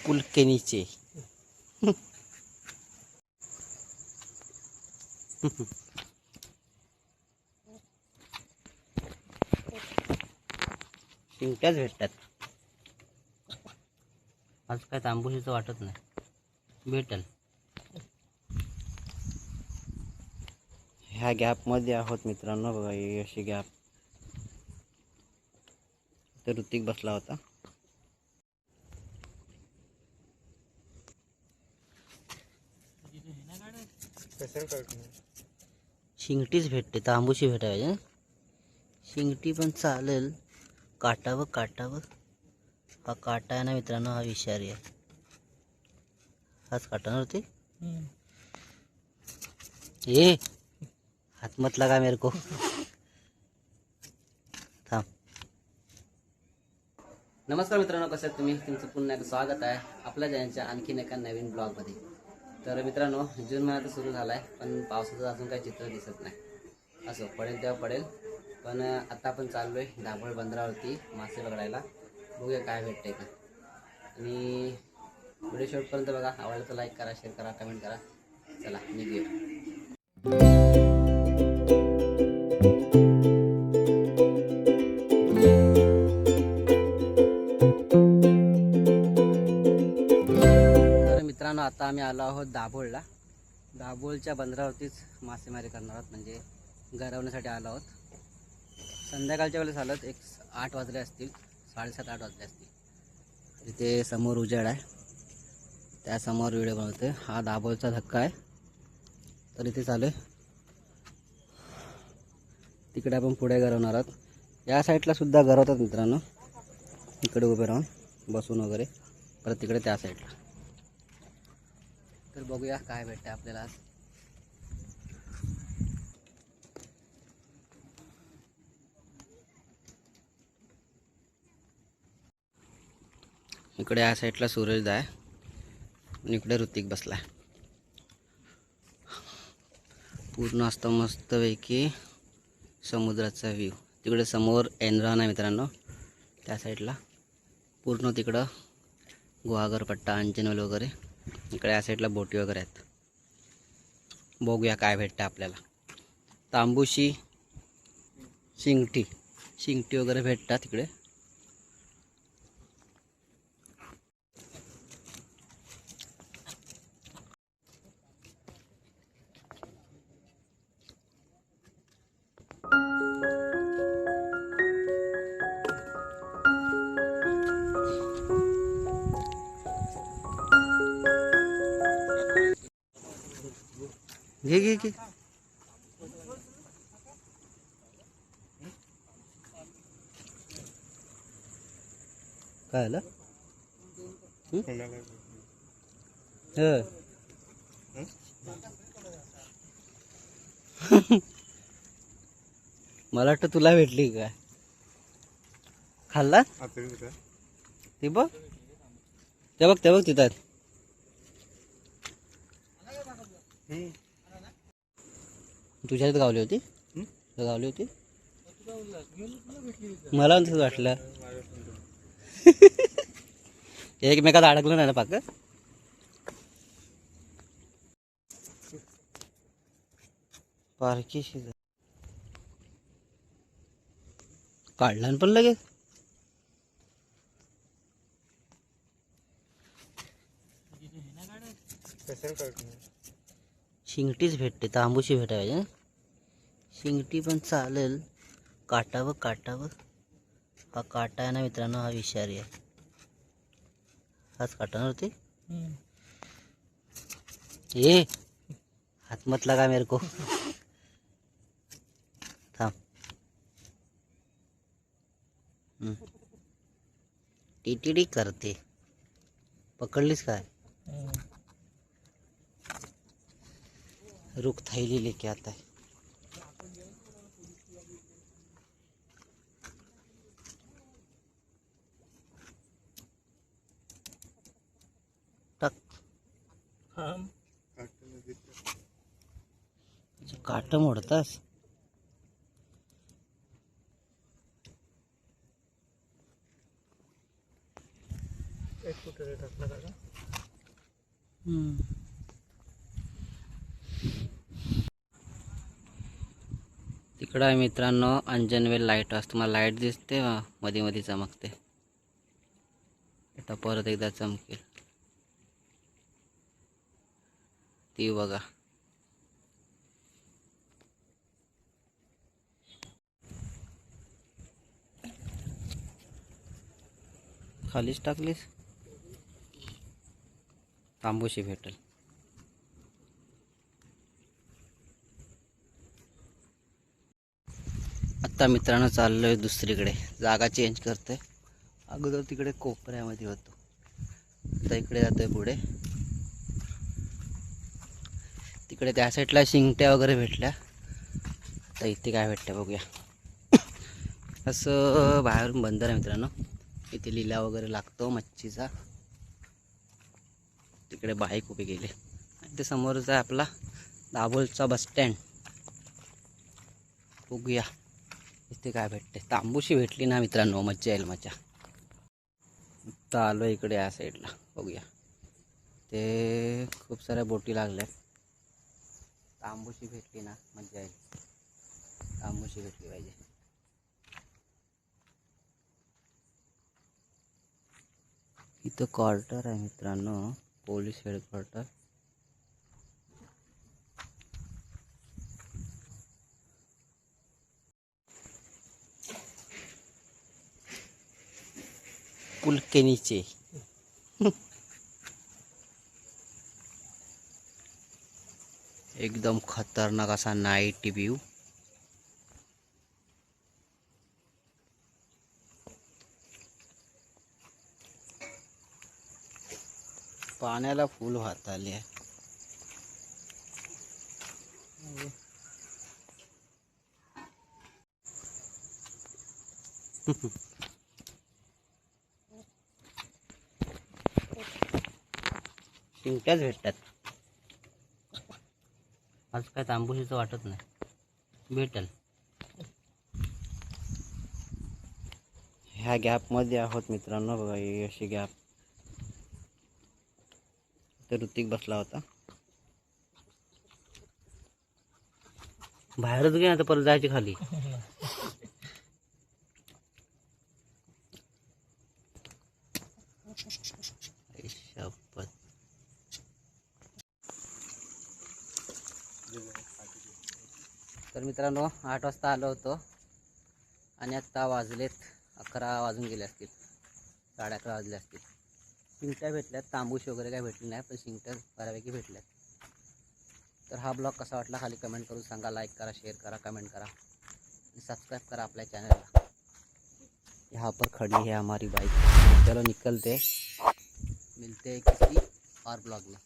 पुल के नीचे। शिंगट्याच भेटतात आज, काय तांबूशीचं वाटत नाही, भेटल. ह्या गॅपमध्ये आहोत मित्रांनो, बघा ही अशी गॅप. तर ऋतिक बसला होता. शिंगटीच भेटते, तांबूशी भेटायला. शिंगटी पण चालेल, काटावं काटावं. हा काटा आहे ना मित्रांनो, हा विषारी आहे. हाच काटा नव्हते ये, हात मत लगा मेरे को. थांब. नमस्कार मित्रांनो, कसं आहे तुम्ही? तुमचं पुन्हा एकदा स्वागत आहे आपल्या चॅनलच्या आणखीन एका नवीन ब्लॉगमध्ये. तर मित्रांनो, जून महिना तर सुरू झाला आहे, पण पावसाचं अजून काही चित्र दिसत नाही. असो, पडेल तेव्हा पडेल. पण आता आपण चाललो आहे दाभोळ बंदरावरती मासे पकडायला. बघूया काय भेटतंय का. आणि व्हिडिओ शेवटपर्यंत बघा. आवडलं तर लाईक करा, शेअर करा, कमेंट करा. चला निघूया. मित्रांनो, आता आम्ही आलो आहोत दाभोळला. दाभोळच्या बंदरावरतीच मासेमारी करणार आहोत, म्हणजे गरवण्यासाठी आलो आहोत. संध्याकाळच्या वेळेस आलोत, 8 वाजले असतील, 7:30-8 वाजले असतील. इथे समोर उजेड आहे, त्यासमोर व्हिडिओ बनवते. हा दाभोळचा धक्का आहे. तर इथे चालू आहे, तिकडे आपण पुढे गरवणार आहोत. या साईडला सुद्धा गरवतात मित्रांनो, इकडे उभे राहून बसून वगैरे. परत तिकडे त्या साईडला. तर बघूया काय भेटतं आपल्याला आज. इकडे या साईडला सूरज आहे आणि इकडे ऋतिक बसला आहे. पूर्ण असतं मस्तपैकी समुद्राचा व्ह्यू. तिकडे समोर एनरॉन आहे मित्रांनो, त्या साईडला. पूर्ण तिकडं गुहागर पट्टा, अंजनवेल वगैरे. इकडे या साईडला बोटी वगैरे आहेत. बघूया काय भेटतं आपल्याला. तांबूशी, शिंगटी वगैरे भेटतात तिकडे. घे घे घे. काय आलं? मला वाटतं तुला भेटली काय. खाल्ला ते बघ, ते बघ, ते बघ तिथं. तुझ्या इथं गावली होती, गावली होती. मला तसं वाटलं. एकमेकात अडकलं नाही ना पाक. पारखी काढला पण लगेच. शिंगटीच भेटते, तांबूशी भेटायला. शिंगटी पण चालेल, काटावं काटावं. हा काटा आहे ना मित्रांनो, हा विषारी आहे. हाच काटा नव्हते ये, हात मत लगा मेरे को. थांब. टीटीडी करते. पकडलीस काय? रुक थैली लेके आता है. टक. काट मोडतास. तिकडं आहे मित्रांनो अंजनवेल लाईट हाऊस. तुम्हाला लाईट दिसते मध्ये मध्ये चमकते. आता परत एकदा चमकेल ती बघा. खालीच टाकलीस तांबूशी भेटेल. आता मित्रांनो चाललोय दुसरीकडे, जागा चेंज करतोय. अगोदर तिकडे कोपऱ्यामध्ये होतो, आता इकडे जातोय पुढे. तिकडे त्या साईडला शिंगट्या वगैरे भेटल्या, तर इथे काय भेटतं बघूया. असं बाहेरून बंदर आहे मित्रांनो. इथे लिला वगैरे लागतो मच्छीचा. तिकडे बाईक उभी गेले. ते समोरच आहे आपला दाभोलचा बस स्टँड. बघूया इथे काय भेटते. तांबूशी भेटली ना मित्रांनो मज्जा येईल मजा. तर आलो इकडे या साईडला, बघूया. ते खूप साऱ्या बोटी लागल्यात. तांबूशी भेटली ना मज्जा येईल. तांबूशी भेटली पाहिजे. इथं क्वार्टर आहे मित्रांनो, पोलीस हेडक्वार्टर. पुल के नीचे एकदम खतरनाक असा नाईट व्ह्यू. पाण्याला फुल वाहत आली आहे. शिंक्याच भेटतात. आज काय तांबूशीचं वाटत नाही, भेटल. ह्या गॅपमध्ये आहोत मित्रांनो, बघा ही अशी गॅप. तर ऋतिक बसला होता. बाहेरच गे आता परत जायची खाली. शपथ. तर मित्रांनो 8 वाजता आलो होतो आणि आत्ता वाजलेत 11 वाजून गेले असतील, 11:30 वाजले असतील. शिंगट्या भेटल्यात, तांबूशी वगैरे काय भेटली नाही, पण शिंगट्या बऱ्यापैकी भेटल्यात. तर हा ब्लॉग कसा वाटला खाली कमेंट करून सांगा. लाईक करा, शेअर करा, कमेंट करा आणि सबस्क्राइब करा आपल्या चॅनलला. यहाँ पर खड़ी है हमारी बाइक. चलो निकलते, मिलते हैं किसी और ब्लॉग में.